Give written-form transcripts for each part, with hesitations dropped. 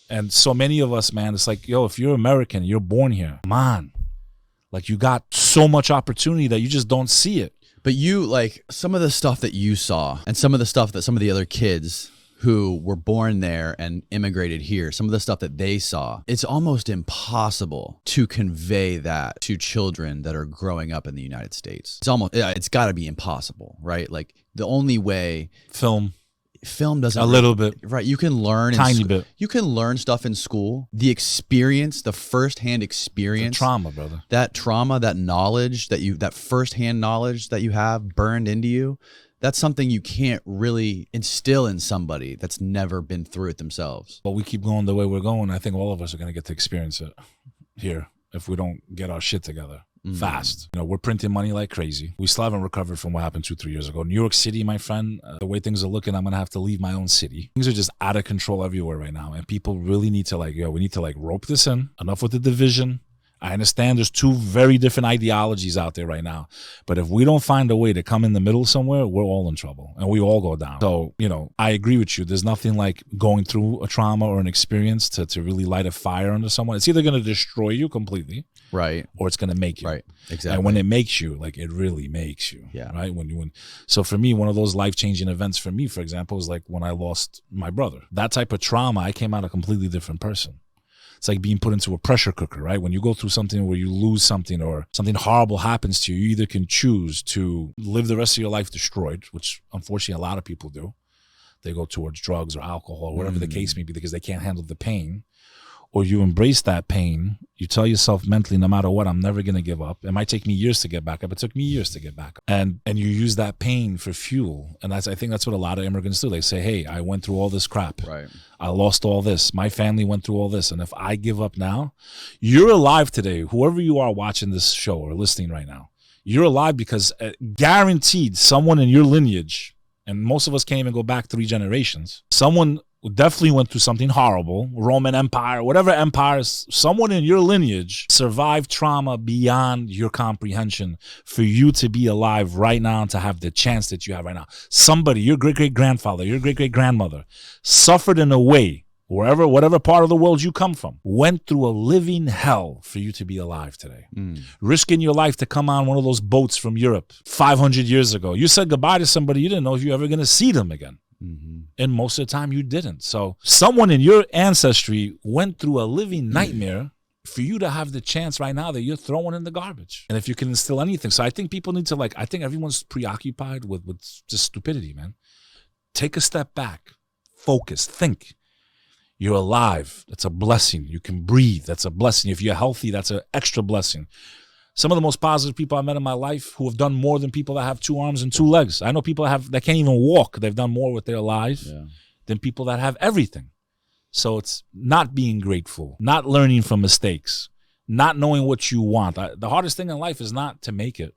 And so many of us, man, it's like, yo, if you're American, you're born here, man, like you got so much opportunity that you just don't see it. But you, like, some of the stuff that you saw and some of the stuff that some of the other kids who were born there and immigrated here, some of the stuff that they saw, it's almost impossible to convey that to children that are growing up in the United States. It's got to be impossible, right? Like the only way Film doesn't a little bit, right. You can learn tiny bit. You can learn stuff in school. The experience, the firsthand experience, The trauma, brother. that trauma, that knowledge that firsthand knowledge that you have burned into you. That's something you can't really instill in somebody that's never been through it themselves. But we keep going the way we're going. I think all of us are going to get to experience it here if we don't get our shit together fast. You know, we're printing money like crazy. We still haven't recovered from what happened 2-3 years ago. New York City, my friend, the way things are looking, I'm going to have to leave my own city. Things are just out of control everywhere right now. And people really need to we need to rope this in. Enough with the division. I understand there's two very different ideologies out there right now. But if we don't find a way to come in the middle somewhere, we're all in trouble and we all go down. So, you know, I agree with you. There's nothing like going through a trauma or an experience to really light a fire under someone. It's either going to destroy you completely, right, or it's going to make you. Right, exactly. And when it makes you, like it really makes you. Yeah. Right. So for me, one of those life-changing events for me, for example, was like when I lost my brother. That type of trauma, I came out a completely different person. It's like being put into a pressure cooker, right? When you go through something where you lose something or something horrible happens to you, you either can choose to live the rest of your life destroyed, which unfortunately a lot of people do. They go towards drugs or alcohol or whatever the case may be because they can't handle the pain. Or you embrace that pain. You tell yourself mentally, no matter what, I'm never going to give up. It might take me years to get back up. It took me years to get back up. And you use that pain for fuel. And I think that's what a lot of immigrants do. They say, hey, I went through all this crap. Right. I lost all this. My family went through all this. And if I give up now, you're alive today. Whoever you are watching this show or listening right now, you're alive because guaranteed someone in your lineage, and most of us can't even go back 3 generations, someone definitely went through something horrible, Roman Empire, whatever empires, someone in your lineage survived trauma beyond your comprehension for you to be alive right now and to have the chance that you have right now. Somebody, your great-great-grandfather, your great-great-grandmother suffered in a way, whatever part of the world you come from, went through a living hell for you to be alive today. Risking your life to come on one of those boats from Europe 500 years ago. You said goodbye to somebody you didn't know if you were ever going to see them again. And most of the time you didn't. So someone in your ancestry went through a living nightmare for you to have the chance right now that you're throwing in the garbage. And if you can instill anything. So I think people need to I think everyone's preoccupied with just stupidity, man. Take a step back, focus, think. You're alive. That's a blessing. You can breathe. That's a blessing. If you're healthy, that's an extra blessing. Some of the most positive people I've met in my life who have done more than people that have 2 arms and 2 legs. I know people that can't even walk. They've done more with their lives than people that have everything. So it's not being grateful, not learning from mistakes, not knowing what you want. The hardest thing in life is not to make it.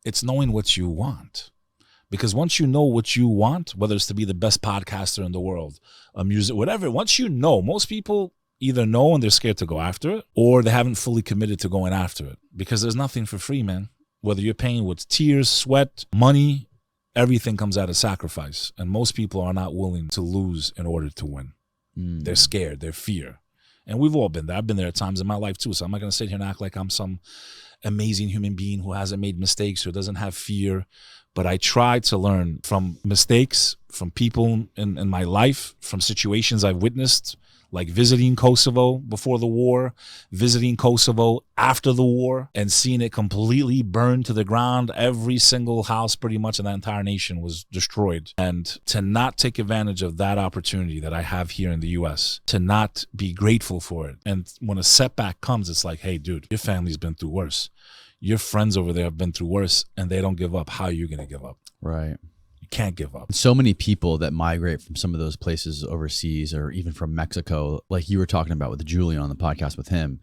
It's knowing what you want. Because once you know what you want, whether it's to be the best podcaster in the world, a music, whatever, once you know, most people either know and they're scared to go after it, or they haven't fully committed to going after it. Because there's nothing for free, man. Whether you're paying with tears, sweat, money, everything comes out of sacrifice. And most people are not willing to lose in order to win. They're scared, they're fear. And we've all been there. I've been there at times in my life too. So I'm not going to sit here and act like I'm some amazing human being who hasn't made mistakes or doesn't have fear. But I try to learn from mistakes, from people in my life, from situations I've witnessed, like visiting Kosovo before the war, visiting Kosovo after the war, and seeing it completely burned to the ground. Every single house pretty much in that entire nation was destroyed. And to not take advantage of that opportunity that I have here in the U.S., to not be grateful for it. And when a setback comes, it's like, hey, dude, your family's been through worse. Your friends over there have been through worse, and they don't give up. How are you going to give up? Right. Can't give up. So many people that migrate from some of those places overseas or even from Mexico, like you were talking about with Julian on the podcast with him,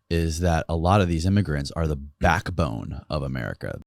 is that a lot of these immigrants are the backbone of America.